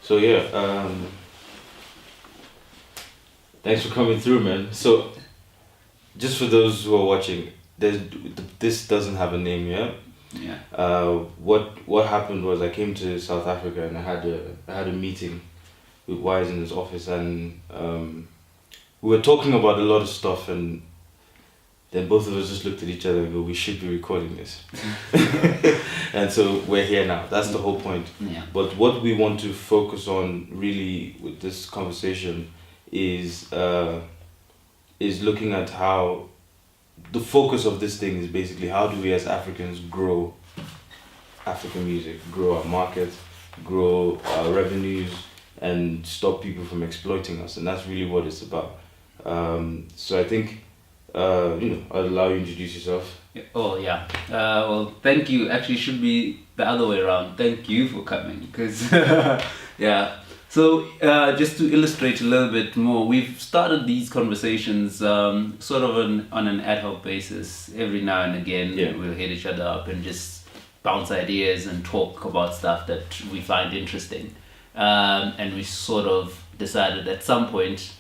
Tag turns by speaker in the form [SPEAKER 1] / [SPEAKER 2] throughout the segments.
[SPEAKER 1] So yeah, thanks for coming through, man. So just for those who are watching, this doesn't have a name yet.
[SPEAKER 2] Yeah.
[SPEAKER 1] What happened was I came to South Africa and I had a meeting with Wise in his office, and we were talking about a lot of stuff, and then both of us just looked at each other and go, we should be recording this. And so we're here now. That's the whole point.
[SPEAKER 2] Yeah.
[SPEAKER 1] But what we want to focus on really with this conversation is looking at how the focus of this thing is basically how do we as Africans grow African music, grow our market, grow our revenues, and stop people from exploiting us. And that's really what it's about. So I think, I'll allow you to introduce yourself.
[SPEAKER 2] Oh yeah. Well, thank you. Actually, it should be the other way around. Thank you for coming, because yeah. So just to illustrate a little bit more, we've started these conversations sort of on an ad hoc basis. Every now and again, we'll hit each other up and just bounce ideas and talk about stuff that we find interesting. And we sort of decided at some point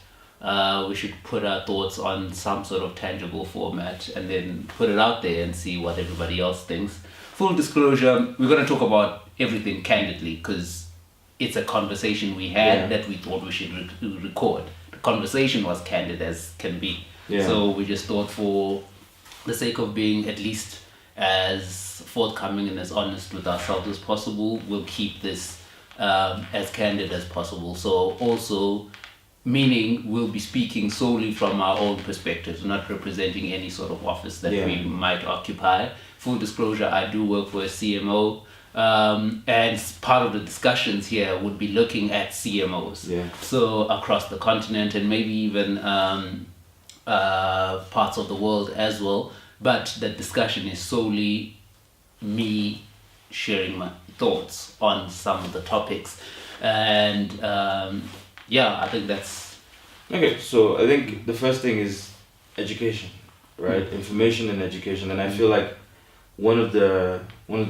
[SPEAKER 2] we should put our thoughts on some sort of tangible format and then put it out there and see what everybody else thinks. Full disclosure, we're going to talk about everything candidly, because it's a conversation we had that we thought we should record. The conversation was candid as can be. Yeah. So we just thought, for the sake of being at least as forthcoming and as honest with ourselves as possible, we'll keep this as candid as possible. So also, meaning we'll be speaking solely from our own perspectives, not representing any sort of office that we might occupy. Full disclosure, I do work for a CMO. And part of the discussions here would be looking at CMOs. Yeah. So across the continent and maybe even parts of the world as well. But the discussion is solely me sharing my thoughts on some of the topics. And I think that's...
[SPEAKER 1] Okay, so I think the first thing is education, right? Mm-hmm. Information and education. And I feel like one of the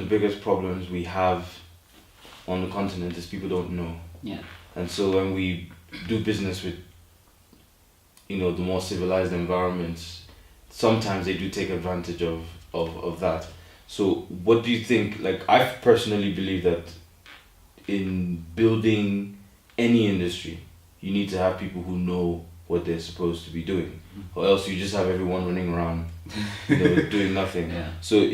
[SPEAKER 1] biggest problems we have on the continent is people don't know.
[SPEAKER 2] Yeah.
[SPEAKER 1] And so when we do business with, the more civilized environments, sometimes they do take advantage of that. So what do you think? Like, I personally believe that in building any industry, you need to have people who know what they're supposed to be doing, or else you just have everyone running around, doing nothing.
[SPEAKER 2] Yeah.
[SPEAKER 1] So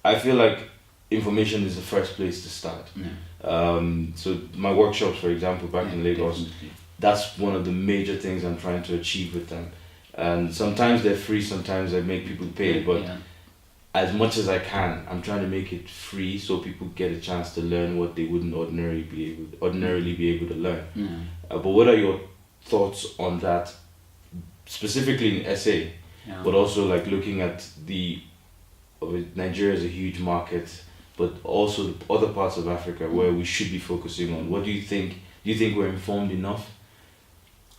[SPEAKER 1] I feel like information is the first place to start.
[SPEAKER 2] Yeah.
[SPEAKER 1] So my workshops, for example, back in Lagos, definitely. That's one of the major things I'm trying to achieve with them. And sometimes they're free, sometimes I make people pay, but as much as I can, I'm trying to make it free so people get a chance to learn what they wouldn't ordinarily be able to learn.
[SPEAKER 2] Yeah.
[SPEAKER 1] But what are your thoughts on that, specifically in SA, but also like looking at Nigeria is a huge market, but also other parts of Africa where we should be focusing on? What do you think? Do you think we're informed enough?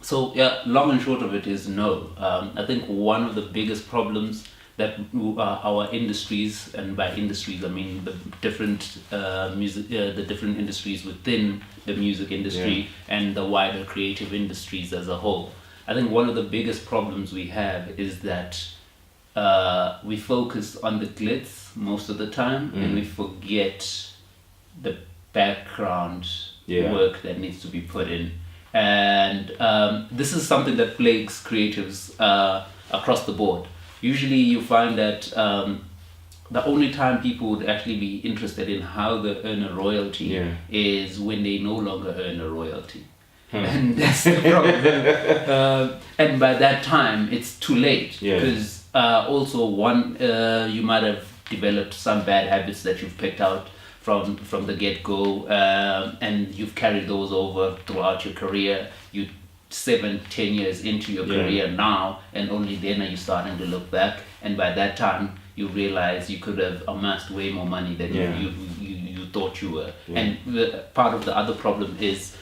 [SPEAKER 2] So long and short of it is no. I think one of the biggest problems that our industries, and by industries I mean the different the different industries within the music industry and the wider creative industries as a whole. I think one of the biggest problems we have is that we focus on the glitz most of the time, and we forget the background work that needs to be put in. And this is something that plagues creatives across the board. Usually you find that the only time people would actually be interested in how they earn a royalty is when they no longer earn a royalty. And that's the problem. And by that time, it's too late. Because also you might have developed some bad habits that you've picked out from the get-go, and you've carried those over throughout your career. You 7-10 years into your career now, and only then are you starting to look back, and by that time you realize you could have amassed way more money than you thought you were. And part of the other problem is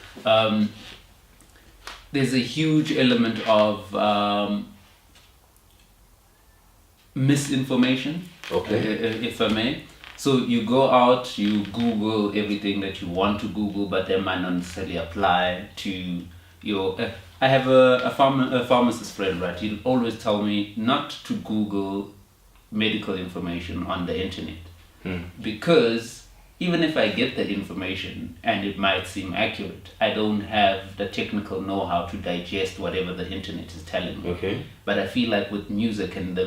[SPEAKER 2] there's a huge element of misinformation, if I may. So you go out, you Google everything that you want to Google, but they might not necessarily apply to your. I have a pharmacist friend, right? He'll always tell me not to Google medical information on the internet, because even if I get the information and it might seem accurate, I don't have the technical know-how to digest whatever the internet is telling me.
[SPEAKER 1] Okay.
[SPEAKER 2] But I feel like with music and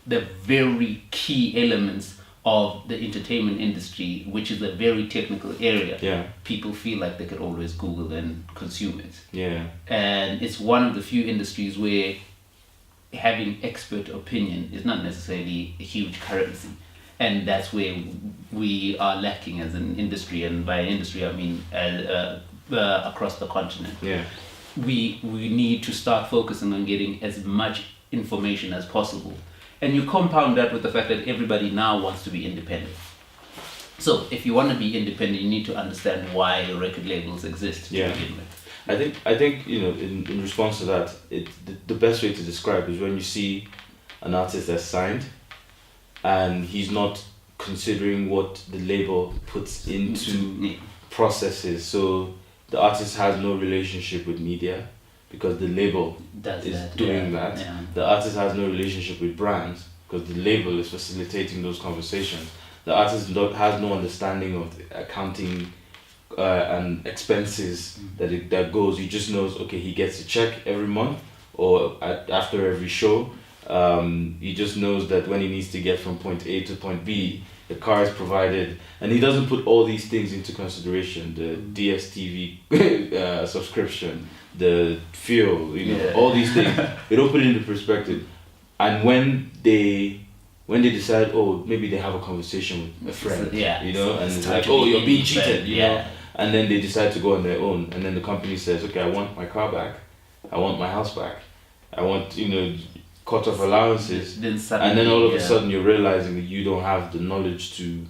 [SPEAKER 2] the very key elements of the entertainment industry, which is a very technical area, people feel like they could always Google and consume it.
[SPEAKER 1] Yeah.
[SPEAKER 2] And it's one of the few industries where having expert opinion is not necessarily a huge currency. And that's where we are lacking as an industry, and by industry I mean across the continent.
[SPEAKER 1] Yeah.
[SPEAKER 2] We need to start focusing on getting as much information as possible. And you compound that with the fact that everybody now wants to be independent. So if you want to be independent, you need to understand why record labels exist to begin with.
[SPEAKER 1] I think in response to that, the best way to describe is when you see an artist that's signed and he's not considering what the label puts into processes. So the artist has no relationship with media because the label is doing that. Yeah. The artist has no relationship with brands because the label is facilitating those conversations. The artist has no understanding of the accounting and expenses that goes. He just knows, okay, he gets a check every month or after every show. He just knows that when he needs to get from point A to point B, the car is provided, and he doesn't put all these things into consideration. The DSTV subscription, the fuel, all these things. They don't put it into perspective. And when they decide, oh, maybe they have a conversation with a friend, and it's like, oh, you're being cheated, you know, and then they decide to go on their own, and then the company says, okay, I want my car back, I want my house back, I want, cut off allowances, and then all of a sudden you're realizing that you don't have the knowledge to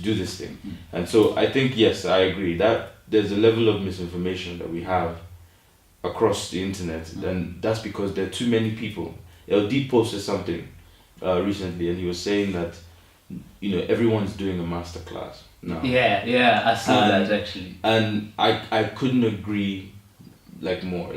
[SPEAKER 1] do this thing. And so I think, yes, I agree that there's a level of misinformation that we have across the internet, and that's because there are too many people. LD posted something recently, and he was saying that everyone's doing a masterclass now.
[SPEAKER 2] I saw that actually,
[SPEAKER 1] and I couldn't agree more.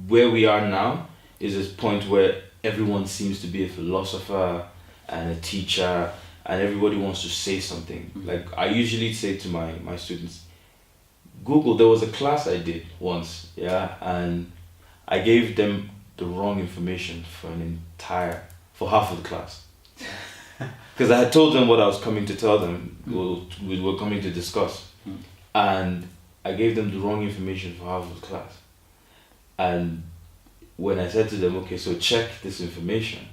[SPEAKER 1] Where we are now is this point where everyone seems to be a philosopher and a teacher, and everybody wants to say something. I usually say to my students, Google. There was a class I did once, and I gave them the wrong information for half of the class. Because I had told them what I was coming to tell them, we were coming to discuss. And I gave them the wrong information for half of the class. And when I said to them, okay, so check this information,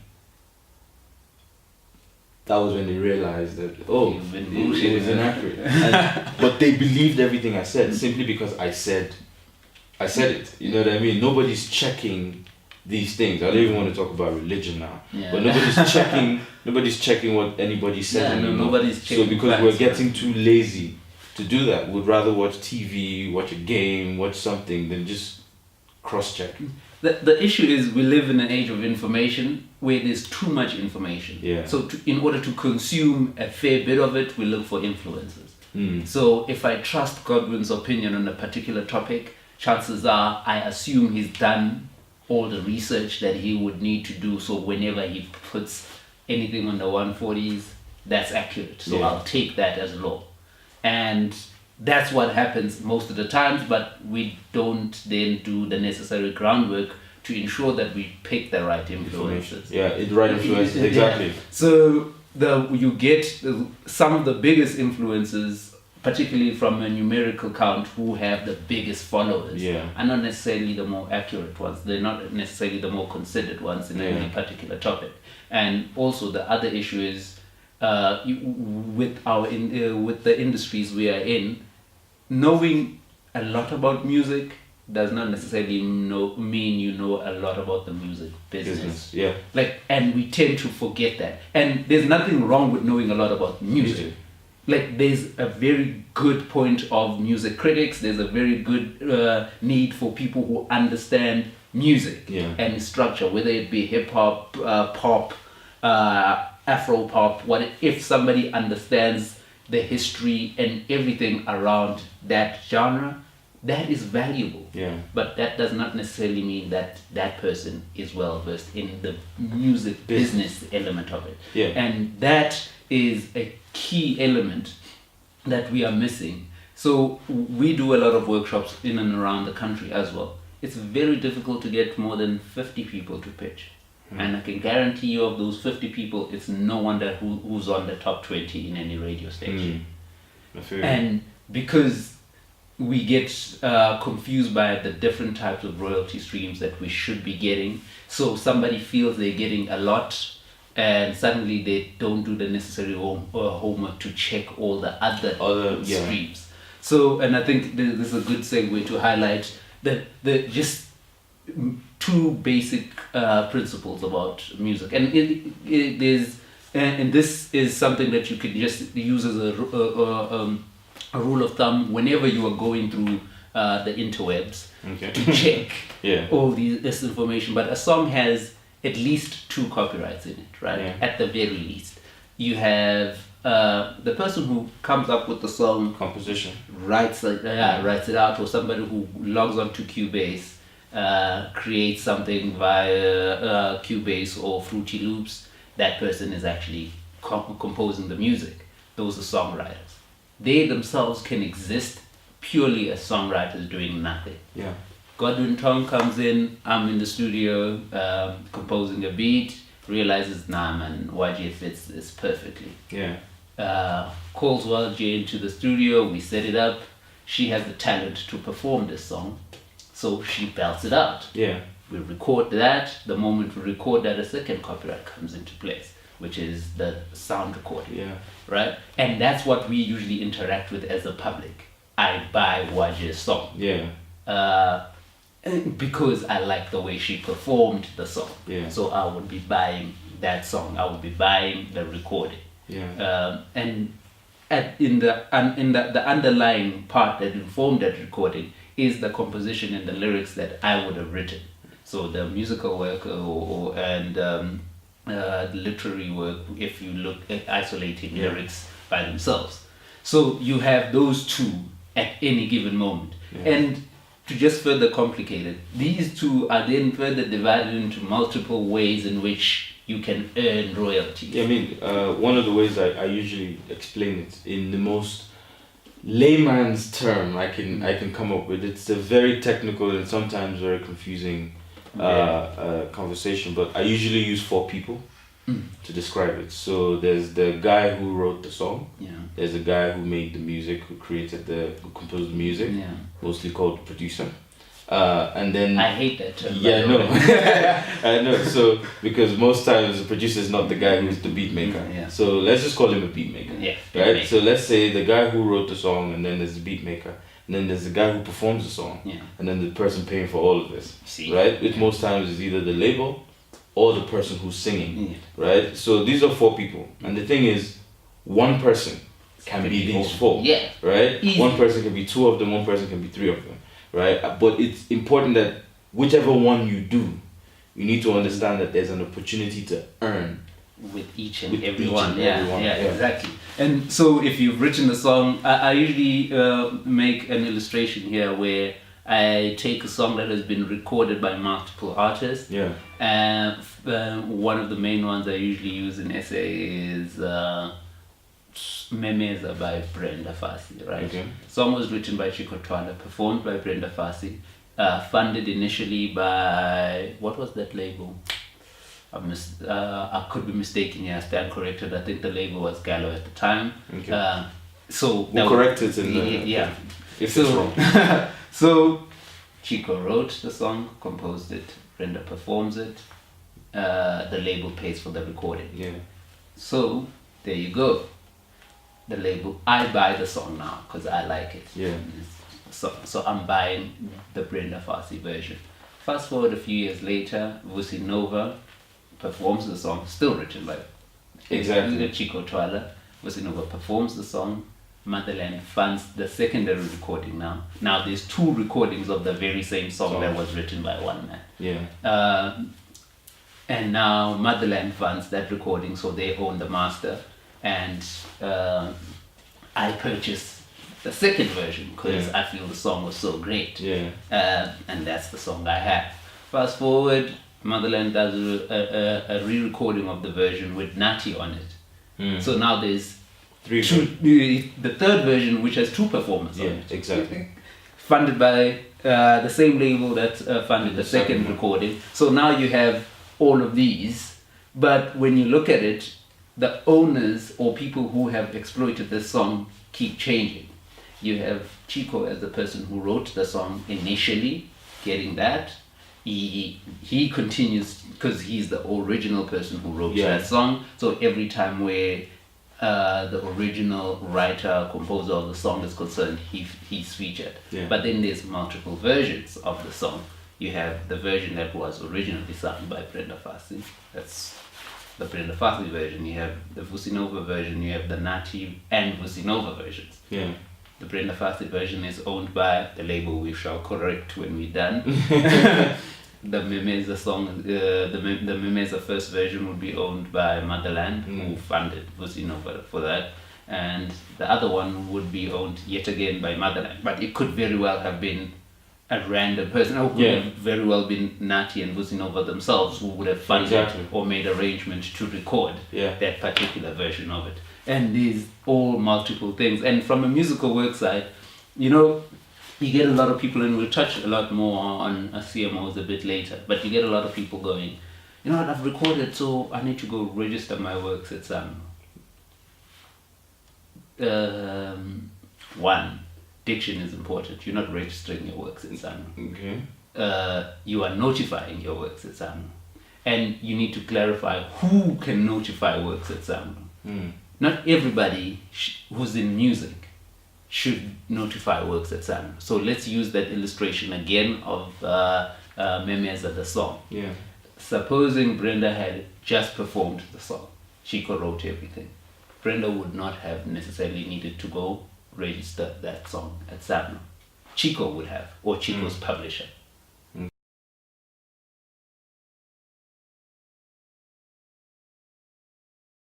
[SPEAKER 1] that was when they realized that, it was inaccurate. But they believed everything I said simply because I said it. You know what I mean? Nobody's checking these things. I don't even want to talk about religion now. But nobody's checking what anybody said anymore.
[SPEAKER 2] Nobody's checking.
[SPEAKER 1] So because we're getting too lazy to do that, we'd rather watch TV, watch a game, watch something than just cross-check.
[SPEAKER 2] The issue is we live in an age of information where there's too much information. So in order to consume a fair bit of it, we look for influences. So if I trust Godwin's opinion on a particular topic, chances are I assume he's done all the research that he would need to do, so whenever he puts anything on the 140s, that's accurate. So I'll take that as law. And that's what happens most of the times, but we don't then do the necessary groundwork to ensure that we pick the right influences.
[SPEAKER 1] The right influences, exactly.
[SPEAKER 2] So you get some of the biggest influences, particularly from a numerical count, who have the biggest followers, are not necessarily the more accurate ones. They're not necessarily the more considered ones in any particular topic. And also the other issue is with the industries we are in, knowing a lot about music does not necessarily mean you know a lot about the music business. And we tend to forget that. And there's nothing wrong with knowing a lot about music. There's a very good point of music critics. There's a very good need for people who understand music and structure, whether it be hip hop, pop, Afro pop, if somebody understands the history and everything around that genre, that is valuable.
[SPEAKER 1] Yeah.
[SPEAKER 2] But that does not necessarily mean that that person is well versed in the music business element of it.
[SPEAKER 1] Yeah.
[SPEAKER 2] And that is a key element that we are missing. So we do a lot of workshops in and around the country as well. It's very difficult to get more than 50 people to pitch. And I can guarantee you, of those 50 people, it's no one who's on the top 20 in any radio station. And because we get confused by the different types of royalty streams that we should be getting, so somebody feels they're getting a lot, and suddenly they don't do the necessary homework to check all the other streams. So, and I think this is a good segue to highlight the just two basic principles about music, and this is something that you can just use as a rule of thumb whenever you are going through the interwebs to check all this information. But a song has at least 2 copyrights in it, right?
[SPEAKER 1] Yeah.
[SPEAKER 2] At the very least, you have the person who comes up with the song,
[SPEAKER 1] composition,
[SPEAKER 2] writes it out, or somebody who logs on to Cubase, creates something via Cubase or Fruity Loops. That person is actually composing the music. Those are songwriters. They themselves can exist purely as songwriters doing nothing.
[SPEAKER 1] Yeah.
[SPEAKER 2] Godwin Tong comes in, I'm in the studio composing a beat, realizes, nah man, YG fits this perfectly.
[SPEAKER 1] Yeah.
[SPEAKER 2] Calls YG into the studio, we set it up. She has the talent to perform this song, so she belts it out.
[SPEAKER 1] Yeah.
[SPEAKER 2] We record that. The moment we record that, a second copyright comes into place, which is the sound recording.
[SPEAKER 1] Yeah.
[SPEAKER 2] Right? And that's what we usually interact with as a public. I buy YG's song.
[SPEAKER 1] Yeah.
[SPEAKER 2] Because I like the way she performed the song.
[SPEAKER 1] Yeah.
[SPEAKER 2] So I would be buying that song. I would be buying the recording.
[SPEAKER 1] Yeah.
[SPEAKER 2] And in the underlying part that informed that recording is the composition and the lyrics that I would have written. So the musical work and literary work, if you look at isolating lyrics by themselves. So you have those two at any given moment.
[SPEAKER 1] Yeah.
[SPEAKER 2] And to just further complicate it, these two are then further divided into multiple ways in which you can earn royalties.
[SPEAKER 1] Yeah, I mean, one of the ways I usually explain it in the most layman's term I can come up with. It's a very technical and sometimes very confusing conversation, but I usually use 4 people to describe it. So there's the guy who wrote the song.
[SPEAKER 2] Yeah.
[SPEAKER 1] There's the guy who made the music, who composed the music, mostly called producer. And then
[SPEAKER 2] I hate that term.
[SPEAKER 1] Yeah, no. I know. So because most times the producer is not the guy who's the beat maker.
[SPEAKER 2] Yeah.
[SPEAKER 1] So let's just call him a beat maker.
[SPEAKER 2] Yeah.
[SPEAKER 1] Right? So let's say the guy who wrote the song, and then there's the beat maker, and then there's the guy who performs the song.
[SPEAKER 2] Yeah.
[SPEAKER 1] And then the person paying for all of this.
[SPEAKER 2] See?
[SPEAKER 1] Right? Which most times is either the label or the person who's singing. Right? So these are 4 people. And the thing is, one person can be these 4.
[SPEAKER 2] Yeah.
[SPEAKER 1] Right?
[SPEAKER 2] Easy.
[SPEAKER 1] One person can be 2 of them, one person can be 3 of them. Right? But it's important that whichever one you do, you need to understand that there's an opportunity to earn
[SPEAKER 2] with each and every one.
[SPEAKER 1] Yeah,
[SPEAKER 2] exactly. And so if you've written a song, I usually make an illustration here where I take a song that has been recorded by multiple artists.
[SPEAKER 1] Yeah.
[SPEAKER 2] And one of the main ones I usually use in SA is Memeza by Brenda Fassie, right?
[SPEAKER 1] Okay.
[SPEAKER 2] Song was written by Chico Twala, performed by Brenda Fassie, funded initially by, what was that label? I could be mistaken here, I stand corrected. I think the label was Gallo at the time.
[SPEAKER 1] Okay.
[SPEAKER 2] So
[SPEAKER 1] we'll correct it in
[SPEAKER 2] the
[SPEAKER 1] if it's wrong.
[SPEAKER 2] So Chico wrote the song, composed it, Brenda performs it, the label pays for the recording.
[SPEAKER 1] Yeah.
[SPEAKER 2] So there you go. The label, I buy the song now because I like it.
[SPEAKER 1] Yeah.
[SPEAKER 2] So I'm buying the Brenda Fassie version. Fast forward a few years later, Vusi Nova performs the song, still written by Chico Twala. Vusi Nova performs the song. Motherland funds the secondary recording now. Now there's 2 recordings of the very same song that was written by one man.
[SPEAKER 1] Yeah.
[SPEAKER 2] And now Motherland funds that recording, so they own the master. And I purchased the second version because I feel the song was so great.
[SPEAKER 1] Yeah.
[SPEAKER 2] And that's the song I have. Fast forward, Motherland does a re-recording of the version with Nati on it. So now there's the third version, which has two performers on it.
[SPEAKER 1] Exactly.
[SPEAKER 2] Funded by the same label that funded the second recording. So now you have all of these, but when you look at it, the owners or people who have exploited this song keep changing. You have Chico as the person who wrote the song initially, getting that. He continues because he's the original person who wrote that song. So every time where the original writer, composer of the song is concerned, he's featured. But then there's multiple versions of the song. You have the version that was originally sung by Brenda Fassie. That's the Brenda Fassie version. You have the Vusinova version. You have the Nati and Vusinova versions. The Brenda Fassie version is owned by the label we shall correct when we're done. The Memeza song, the Memeza first version would be owned by Motherland, who funded Vusinova for that. And the other one would be owned yet again by Motherland. But it could very well have been a random person, or could have very well been Nati and Vusinova themselves who would have funded or made arrangement to record that particular version of it. And these all multiple things. And from a musical work side, you know, you get a lot of people, and we'll touch a lot more on CMOs a bit later, but you get a lot of people going, you know what, I've recorded, so I need to go register my works at some. One, diction is important. You're not registering your works at some. You are notifying your works at some. And you need to clarify who can notify works at some. Not everybody who's in music should notify works at SANRO. So let's use that illustration again of Memeza the song. Supposing Brenda had just performed the song, Chico wrote everything. Brenda would not have necessarily needed to go register that song at SANRO. Chico would have, or Chico's publisher.